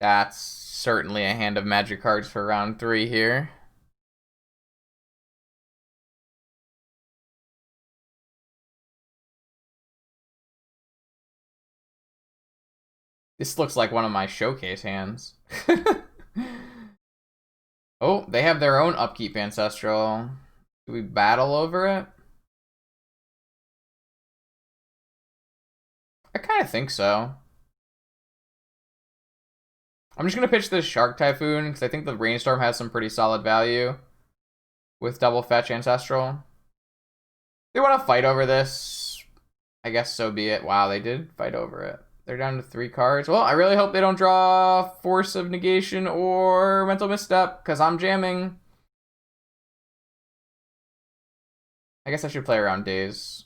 That's certainly a hand of magic cards for round 3 here. This looks like one of my showcase hands. Oh, they have their own upkeep ancestral. Do we battle over it? I kind of think so. I'm just going to pitch this Shark Typhoon because I think the Rainstorm has some pretty solid value with double fetch ancestral. They want to fight over this. I guess so be it. Wow, they did fight over it. They're down to 3 cards. Well, I really hope they don't draw Force of Negation or Mental Misstep because I'm jamming. I guess I should play around Days.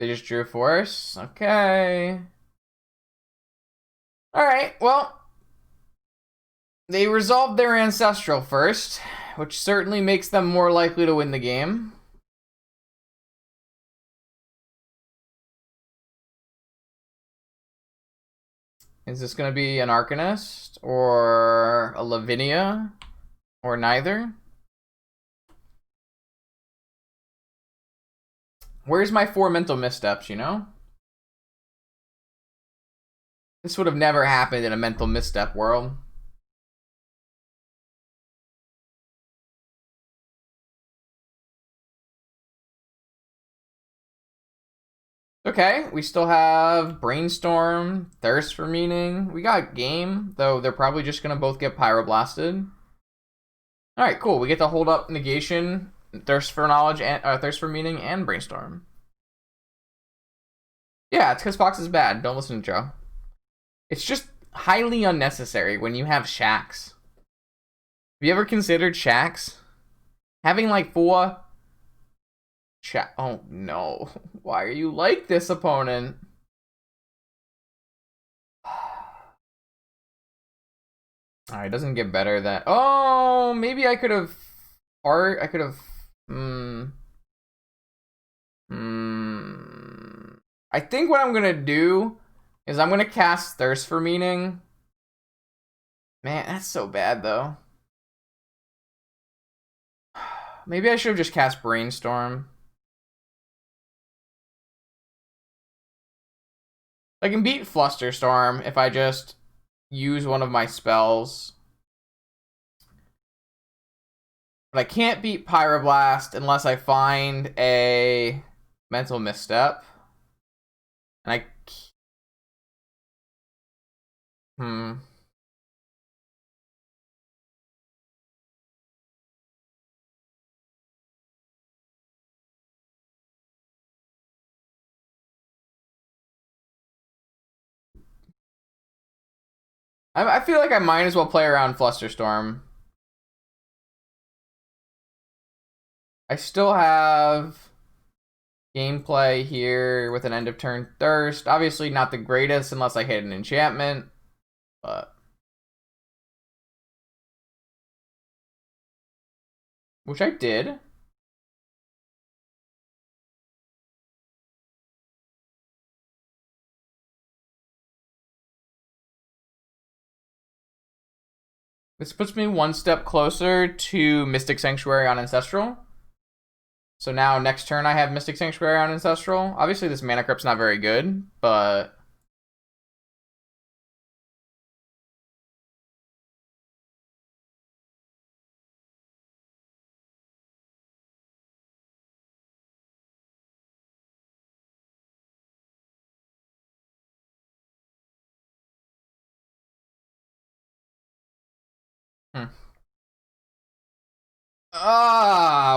They just drew Force. Okay. Alright, well. They resolved their ancestral first, which certainly makes them more likely to win the game. Is this going to be an Arcanist or a Lavinia or neither? Where's my 4 mental missteps, you know? This would have never happened in a mental misstep world. Okay, we still have Brainstorm, Thirst for Meaning. We got Game, though they're probably just going to both get Pyroblasted. Alright, cool. We get to hold up Negation, Thirst for Knowledge, and Thirst for Meaning, and Brainstorm. Yeah, it's because Fox is bad. Don't listen to Joe. It's just highly unnecessary when you have Shacks. Have you ever considered Shacks? Having like 4... Oh no. Why are you like this, opponent? Alright, doesn't get better than... Oh, maybe I could have... I could have... I think what I'm gonna do is I'm gonna cast Thirst for Meaning. Man, that's so bad though. Maybe I should have just cast Brainstorm. I can beat Flusterstorm if I just use one of my spells. But I can't beat Pyroblast unless I find a Mental Misstep. And I... I feel like I might as well play around Flusterstorm. I still have gameplay here with an end of turn Thirst. Obviously not the greatest unless I hit an enchantment, but... Which I did. This puts me one step closer to Mystic Sanctuary on Ancestral. So now next turn I have Mystic Sanctuary on Ancestral. Obviously this Mana Crypt's not very good, but...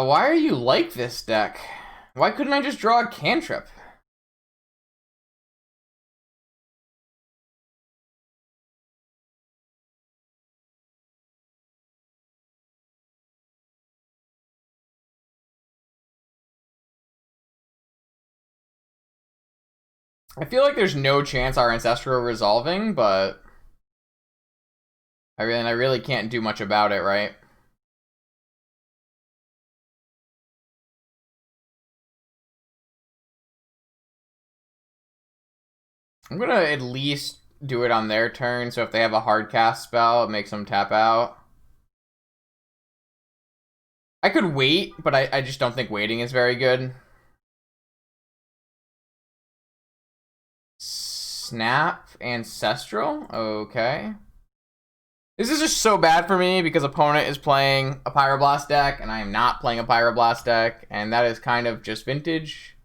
why are you like this deck? Why couldn't I just draw a cantrip? I feel like there's no chance our Ancestral resolving, but... I really can't do much about it, right? I'm gonna at least do it on their turn, so if they have a hard cast spell, it makes them tap out. I could wait, but I just don't think waiting is very good. Snap Ancestral? Okay. This is just so bad for me because opponent is playing a Pyroblast deck, and I am not playing a Pyroblast deck, and that is kind of just vintage.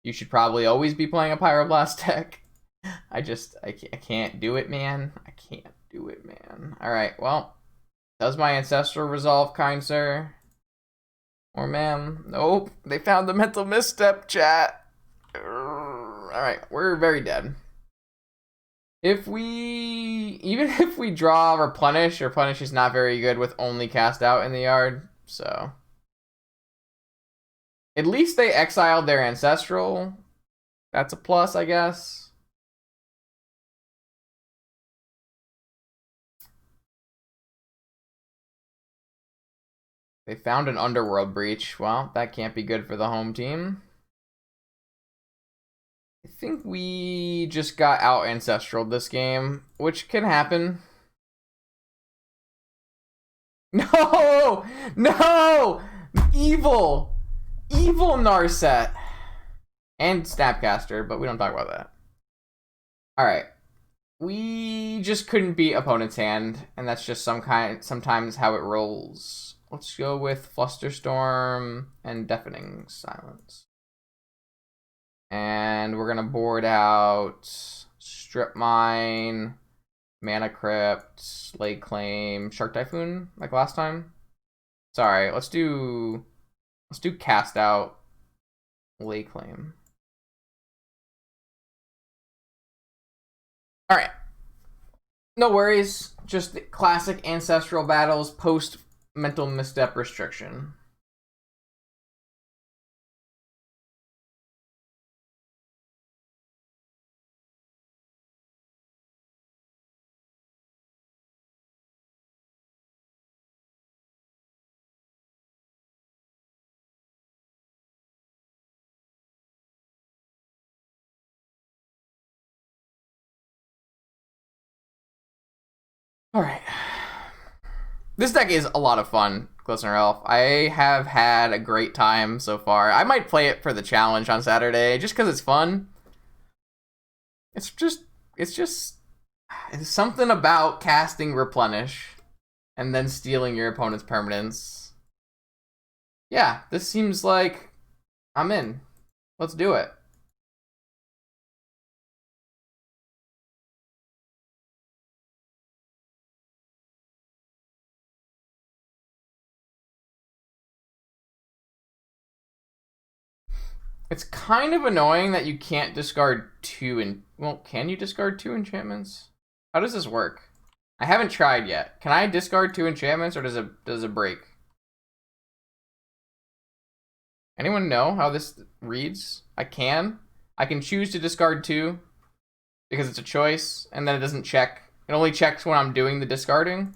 You should probably always be playing a Pyroblast deck. I can't do it, man. I can't do it, man. Alright, well. Does my Ancestral resolve, kind sir? Or ma'am? Nope. They found the mental misstep, chat. Alright, we're very dead. Even if we draw Replenish is not very good with only cast out in the yard, so. At least they exiled their Ancestral. That's a plus, I guess. They found an Underworld Breach. Well, that can't be good for the home team. I think we just got out Ancestral this game, which can happen. No! No! Evil! Evil Narset! And Snapcaster, but we don't talk about that. Alright. We just couldn't beat opponent's hand, and that's just sometimes how it rolls. Let's go with Flusterstorm and Deafening Silence. And we're gonna board out Strip Mine, Mana Crypt, Lake Claim, Shark Typhoon, like last time. Sorry, let's do Cast Out, Lake Claim. Alright. No worries. Just the classic Ancestral battles post mental misstep restriction. Alright. This deck is a lot of fun, Glistener Elf. I have had a great time so far. I might play it for the challenge on Saturday, just because it's fun. It's something about casting Replenish and then stealing your opponent's permanents. Yeah, this seems like I'm in. Let's do it. It's kind of annoying that you can't discard well, can you discard 2 enchantments? How does this work? I haven't tried yet. Can I discard 2 enchantments, or does it break? Anyone know how this reads? I can choose to discard 2 because it's a choice, and then it doesn't check. It only checks when I'm doing the discarding.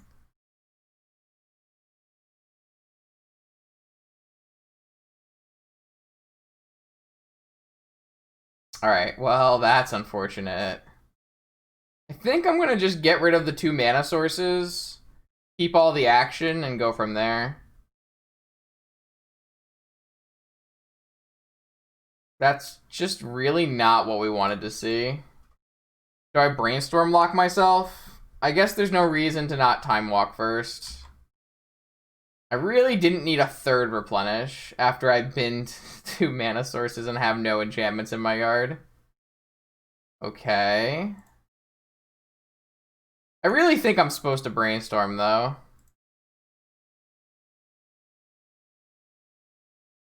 Alright, well, that's unfortunate. I think I'm gonna just get rid of the 2 mana sources, keep all the action, and go from there. That's just really not what we wanted to see. Do I brainstorm lock myself? I guess there's no reason to not time walk first. I really didn't need a 3rd Replenish after I binned 2 mana sources and have no enchantments in my yard. Okay. I really think I'm supposed to brainstorm, though.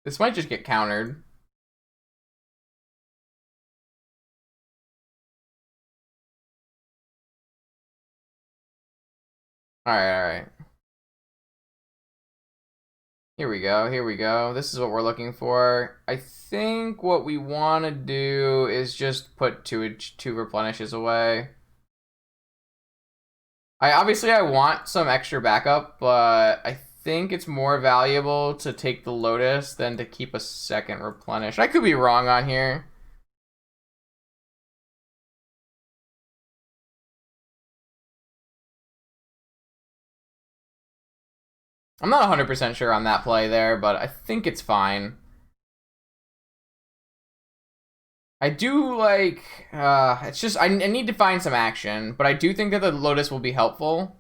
This might just get countered. Alright. Here we go. This is what we're looking for. I think what we want to do is just put two replenishes away. I want some extra backup, but I think it's more valuable to take the Lotus than to keep a second Replenish. I could be wrong on here. I'm not 100% sure on that play there, but I think it's fine. I do like, it's just, I need to find some action, but I do think that the Lotus will be helpful.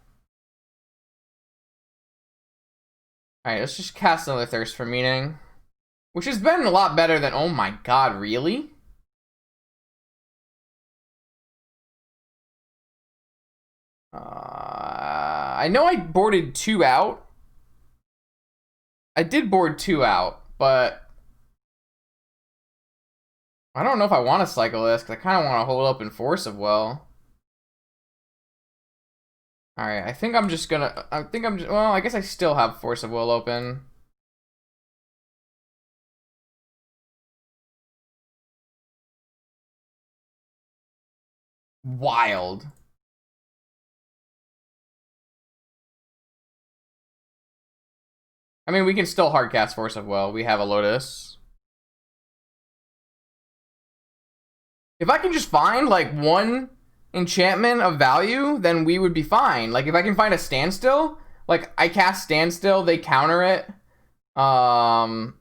Alright, let's just cast another Thirst for Meaning, which has been a lot better than, oh my god, really? I know I boarded 2 out. I did board 2 out, but I don't know if I want to cycle this, because I kind of want to hold up in Force of Will. Alright, I think I'm just, well, I guess I still have Force of Will open. Wild. I mean, we can still hardcast Force of Will. We have a Lotus. If I can just find, like, one enchantment of value, then we would be fine. Like, if I can find a Standstill, like, I cast Standstill, they counter it. I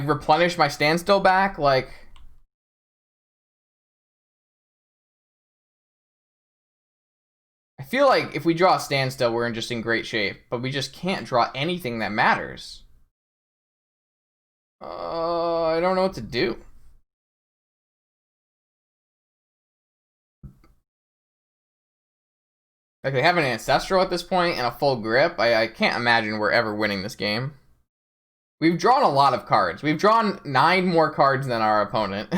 replenish my Standstill back, like... I feel like if we draw a Standstill, we're just in great shape, but we just can't draw anything that matters. I don't know what to do. Like, they have an Ancestral at this point and a full grip. I can't imagine we're ever winning this game. We've drawn a lot of cards. We've drawn 9 more cards than our opponent.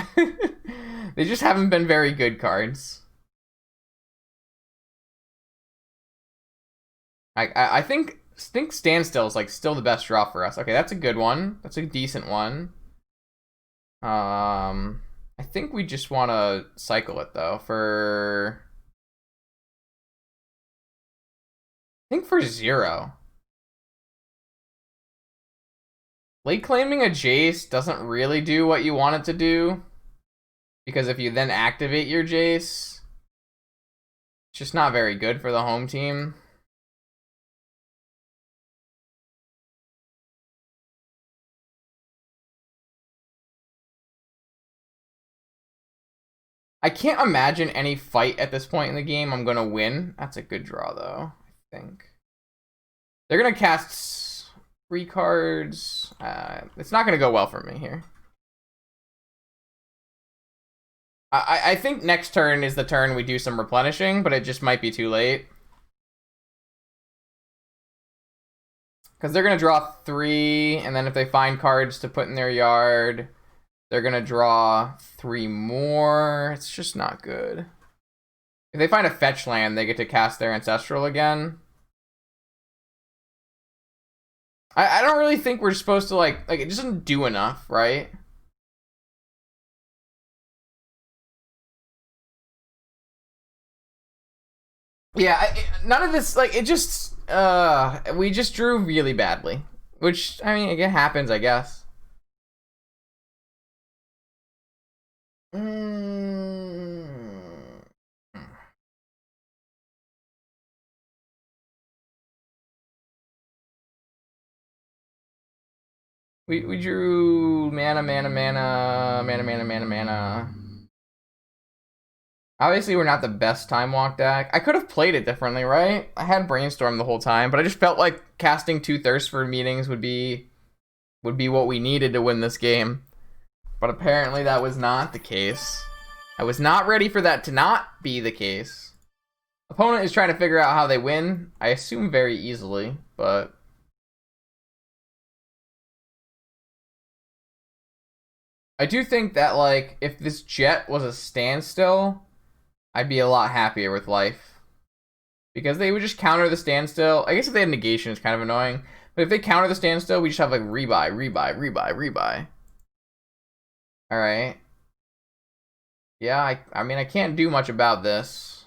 They just haven't been very good cards. I think Standstill is, like, still the best draw for us. Okay, that's a good one. That's a decent one. I think we just want to cycle it, though, for... I think for 0. Late claiming a Jace doesn't really do what you want it to do, because if you then activate your Jace, it's just not very good for the home team. I can't imagine any fight at this point in the game I'm going to win. That's a good draw, though, I think. They're going to cast 3 cards. It's not going to go well for me here. I think next turn is the turn we do some replenishing, but it just might be too late. Because they're going to draw 3, and then if they find cards to put in their yard, they're going to draw 3 more. It's just not good. If they find a fetch land, they get to cast their Ancestral again. I don't really think we're supposed to, like, it doesn't do enough, right? Yeah, none of this, like, it just, we just drew really badly. Which, I mean, it happens, I guess. We drew mana. Obviously, we're not the best Time Walk deck. I could have played it differently, right? I had Brainstorm the whole time, but I just felt like casting 2 Thirst for Meanings would be what we needed to win this game. But apparently that was not the case. I was not ready for that to not be the case. Opponent is trying to figure out how they win. I assume very easily, but... I do think that, like, if this Jet was a Standstill, I'd be a lot happier with life. Because they would just counter the Standstill. I guess if they had Negation, it's kind of annoying. But if they counter the Standstill, we just have, like, rebuy. Alright. Yeah, I mean, I can't do much about this.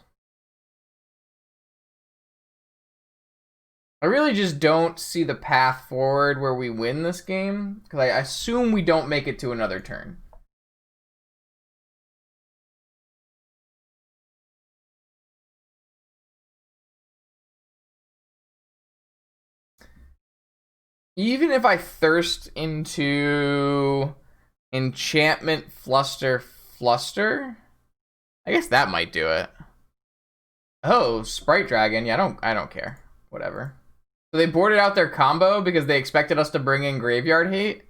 I really just don't see the path forward where we win this game, because I assume we don't make it to another turn. Even if I thirst into Enchantment Fluster, I guess that might do it. Oh, Sprite Dragon. Yeah, I don't care. Whatever. So they boarded out their combo because they expected us to bring in Graveyard Hate.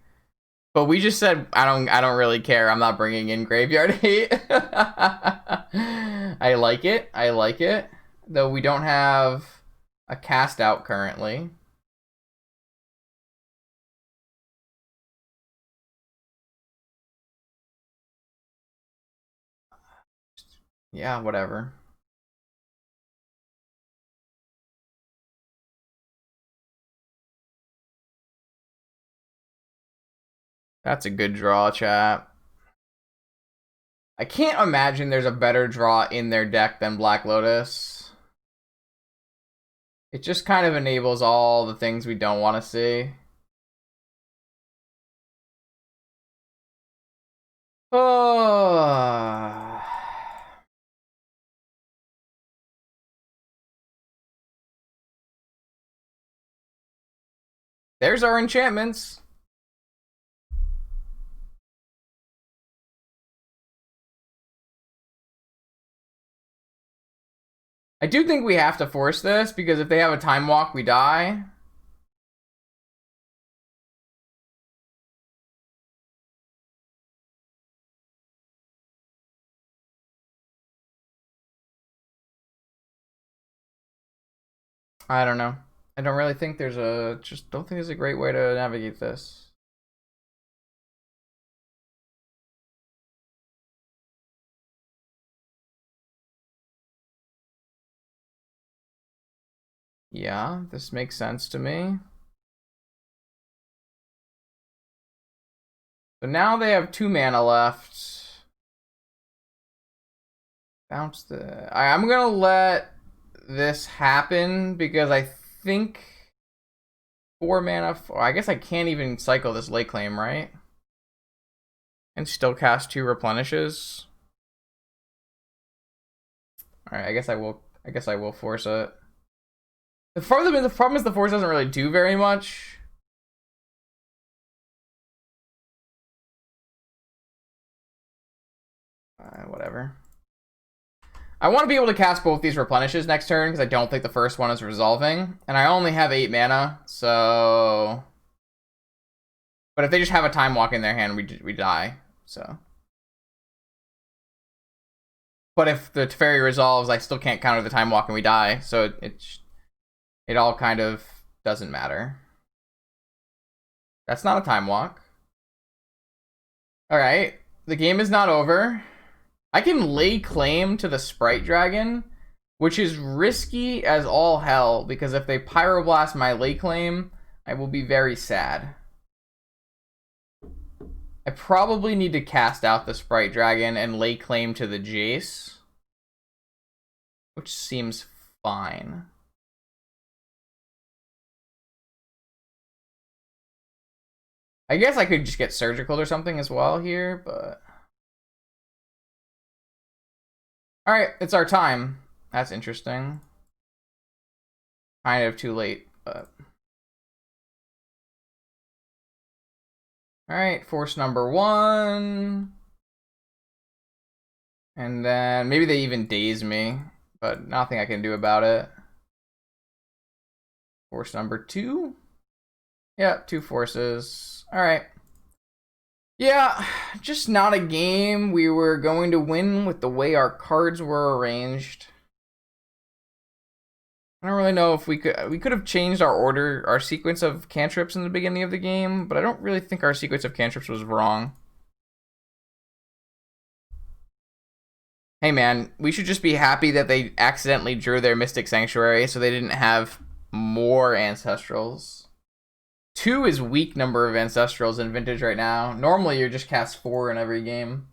But we just said, I don't really care. I'm not bringing in Graveyard Hate. I like it. I like it. Though we don't have a cast out currently. Yeah, whatever. That's a good draw, chat. I can't imagine there's a better draw in their deck than Black Lotus. It just kind of enables all the things we don't want to see. Oh. There's our enchantments. I do think we have to force this, because if they have a time walk, we die. I don't know. I don't really think there's a, just don't think there's a great way to navigate this. Yeah, this makes sense to me. So now they have 2 mana left. Bounce the... I'm gonna let this happen because I think 4 mana... I guess I can't even cycle this late claim, right? And still cast 2 replenishes. Alright, I guess I will force it. The problem is the force doesn't really do very much. Whatever. I want to be able to cast both these replenishes next turn because I don't think the first one is resolving. And I only have 8 mana, so... But if they just have a time walk in their hand, we die, so... But if the Teferi resolves, I still can't counter the time walk and we die, so it all kind of doesn't matter. That's not a time walk. Alright, the game is not over. I can lay claim to the Sprite Dragon, which is risky as all hell, because if they Pyroblast my lay claim, I will be very sad. I probably need to cast out the Sprite Dragon and lay claim to the Jace, which seems fine. I guess I could just get Surgical or something as well here, but... Alright, it's our time. That's interesting. Kind of too late, but... Alright, force number 1. And then maybe they even daze me, but nothing I can do about it. Force number 2. Yeah, 2 forces. Alright. Yeah, just not a game we were going to win with the way our cards were arranged. I don't really know if we could have changed our sequence of cantrips in the beginning of the game, but I don't really think our sequence of cantrips was wrong. Hey man, we should just be happy that they accidentally drew their Mystic Sanctuary so they didn't have more Ancestrals. 2 is weak number of Ancestrals in Vintage right now. Normally you just cast 4 in every game.